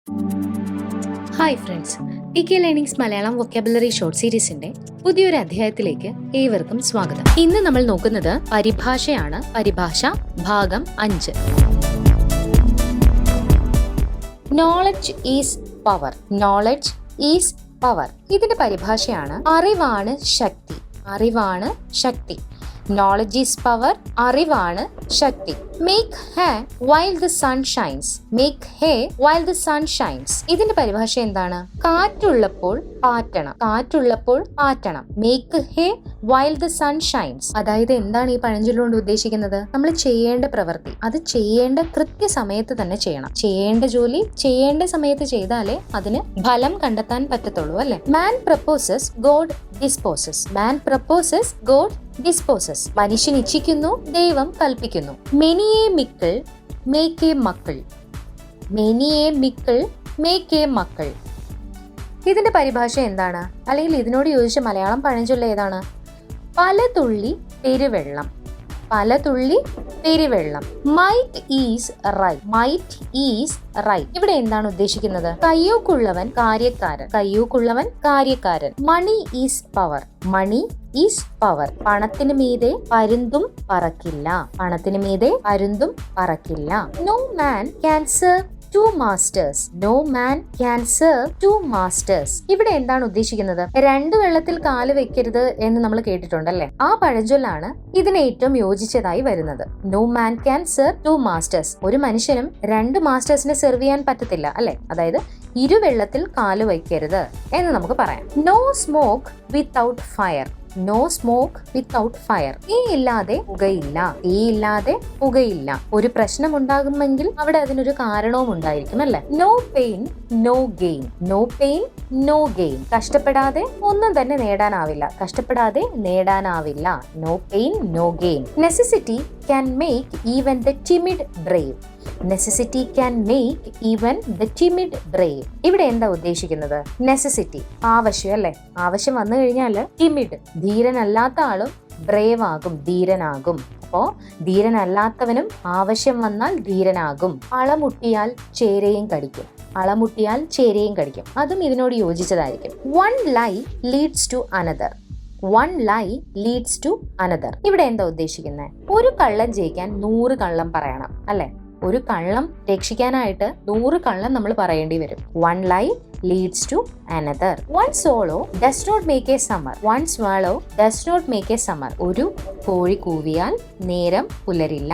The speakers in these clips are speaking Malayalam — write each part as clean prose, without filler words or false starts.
Hi friends, PK learnings Malayalam vocabulary short സീരീസിന്റെ പുതിയൊരു അധ്യായത്തിലേക്ക് ഏവർക്കും സ്വാഗതം. ഇന്ന് നമ്മൾ നോക്കുന്നത് പരിഭാഷയാണ്. പരിഭാഷ ഭാഗം 5. Knowledge is power. Knowledge is power. ഇതിന്റെ പരിഭാഷയാണ് അറിവാണ് ശക്തി. അറിവാണ് ശക്തി. Knowledge is power. അറിവാണ് ശക്തി. Make hay while the sun shines. Make hay while the sun shines. ഇതിന്റെ പരിഭാഷ എന്താണ്? കാറ്റുള്ളപ്പോൾ പാറ്റണം. കാറ്റുള്ളപ്പോൾ പാറ്റണം. Make hay while the sun shines. അതായത് എന്താണ് ഈ പഴഞ്ചൊല്ലുകൊണ്ട് ഉദ്ദേശിക്കുന്നത്? നമ്മൾ ചെയ്യേണ്ട പ്രവൃത്തി അത് ചെയ്യേണ്ട കൃത്യസമയത്ത് തന്നെ ചെയ്യണം. ചെയ്യേണ്ട ജോലി ചെയ്യേണ്ട സമയത്ത് ചെയ്താലേ അതിന് ഫലം കണ്ടെത്താൻ പറ്റത്തുള്ളൂ, അല്ലെ? മാൻ പ്രപ്പോസസ്, ഗോഡ് ഡിസ്പോസസ്. മാൻ പ്രപ്പോസസ്, ഗോഡ് ഡിസ്പോസസ്. മനുഷ്യൻ ഇച്ഛിക്കുന്നു, ദൈവം കൽപ്പിക്കുന്നു. മെനിയെ മിക്കിൾ മേക്ക് എ മക്കൾ. മെനിയെ മിക്കിൾ മേക്ക് എ മക്കൾ. ഇതിന്റെ പരിഭാഷ എന്താണ്? അല്ലെങ്കിൽ ഇതിനോട് യോജിച്ച മലയാളം പഴഞ്ചൊല്ല് ഏതാണ്? പല തുള്ളി പെരുവെള്ളം. പല തുള്ളി പെരുവെള്ളം. Might is right. Might is right. ഇവിടെ എന്താണ് ഉദ്ദേശിക്കുന്നത്? കയ്യൂക്കുള്ളവൻ കാര്യക്കാരൻ. കയ്യൂക്കുള്ളവൻ കാര്യക്കാരൻ. Money is power. Money is power. പണത്തിന് മീതെ പരുന്തും പറക്കില്ല. പണത്തിന് മീതെ പരുന്തും പറക്കില്ല. No man can serve two masters. No man can serve two masters. ഇവിടെ എന്താണ് ഉദ്ദേശിക്കുന്നത്? രണ്ട് വെള്ളത്തിൽ കാല് വെക്കരുത് എന്ന് നമ്മൾ കേട്ടിട്ടുണ്ടല്ലേ? ആ പഴഞ്ചൊല്ലാണ് ഇതിന് ഏറ്റവും യോജിച്ചതായി വരുന്നത്. No man can serve two masters. ഒരു മനുഷ്യനും രണ്ട് മാസ്റ്റേഴ്സിനെ സെർവ് ചെയ്യാൻ പറ്റത്തില്ല, അല്ലെ? അതായത് ഇരുവെള്ളത്തിൽ കാല് വയ്ക്കരുത് എന്ന് നമുക്ക് പറയാം. No smoke without fire. No smoke without fire. തീയില്ലാതെ പുകയില്ല. തീയില്ലാതെ പുകയില്ല. ഒരു പ്രശ്നം ഉണ്ടാകുമെങ്കിൽ അവിടെ അതിനൊരു കാരണവും ഉണ്ടായിരിക്കും, അല്ലെ? No pain no gain. No pain no gain. കഷ്ടപ്പെടാതെ ഒന്നും തന്നെ നേടാനാവില്ല. കഷ്ടപ്പെടാതെ നേടാനാവില്ല. No pain no gain. Necessity can make even the timid brave. Necessity can make even the timid brave. ഇവിടെ എന്താ ഉദ്ദേശിക്കുന്നത്? നെസസിറ്റി ആവശ്യം, അല്ലെ? ആവശ്യം വന്നു കഴിഞ്ഞാല് ടിമിഡ് ധീരനല്ലാത്ത ആളും ബ്രേവ് ആകും, ധീരനാകും. അപ്പോ ധീരനല്ലാത്തവനും ആവശ്യം വന്നാൽ ധീരനാകും. അളമുട്ടിയാൽ ചേരയും കടിക്കും. അളമുട്ടിയാൽ ചേരയും കടിക്കും. അതും ഇതിനോട് യോജിച്ചതായിരിക്കും. One lie leads to another. One lie leads to another. ഇവിടെ എന്താ ഉദ്ദേശിക്കുന്നത്? ഒരു കള്ളം ജയിക്കാൻ 100 കള്ളം പറയണം, അല്ലെ? ഒരു കള്ളം രക്ഷിക്കാനായിട്ട് 100 കള്ളം നമ്മൾ പറയേണ്ടി വരും. One lie leads to another. One swallow does not make a summer. One swallow does not make a summer. ഒരു കോഴി കൂവിയാൽ നേരം പുലരില്ല.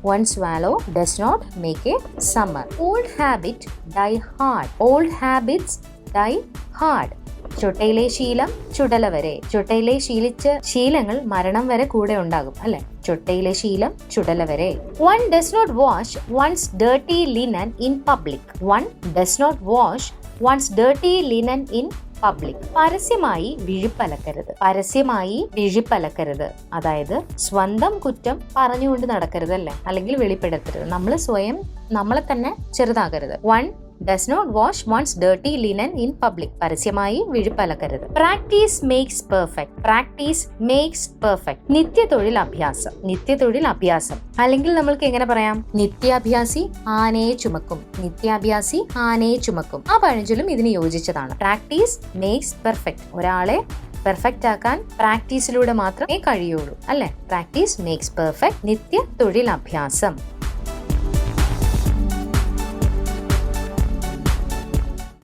One swallow does not make a summer. Old habit die hard. Old habits die hard. ചൊട്ടയിലെ ശീലം ചുടല വരെ. ചൊട്ടയിലെ ശീലിച്ച ശീലങ്ങൾ മരണം വരെ കൂടെ ഉണ്ടാകും, അല്ലെ? ചൊട്ടയിലെ ശീലം ചുടല വരെ. One does not wash one's dirty linen in public. One does not wash one's dirty linen in public. പരസ്യമായി വിഴിപ്പലക്കരുത്. പരസ്യമായി വിഴിപ്പലക്കരുത്. അതായത് സ്വന്തം കുറ്റം പറഞ്ഞുകൊണ്ട് നടക്കരുത്, അല്ലെ? അല്ലെങ്കിൽ വെളിപ്പെടുത്തരുത്. നമ്മൾ സ്വയം നമ്മളെ തന്നെ ചെറുതാകരുത്. One does not wash one's dirty linen in public. പരസ്യമായി വിഴിപ്പലക്കരുത്. Practice makes perfect. Practice makes perfect. നിത്യതൊഴിൽ അഭ്യാസം. നിത്യതൊഴിൽ അഭ്യാസം. അല്ലെങ്കിൽ നമ്മൾക്ക് എങ്ങനെ പറയാം? നിത്യാഭ്യാസി ആനയെ ചുമക്കും. നിത്യാഭ്യാസി ആനയെ ചുമക്കും. ആ പഴഞ്ചൊല്ലും ഇതിന് യോജിച്ചതാണ്. Practice makes perfect. ഒരാളെ പെർഫെക്റ്റ് ആക്കാൻ പ്രാക്ടീസിലൂടെ മാത്രമേ കഴിയുള്ളൂ, അല്ലെ? Practice makes perfect. നിത്യ തൊഴിൽ അഭ്യാസം.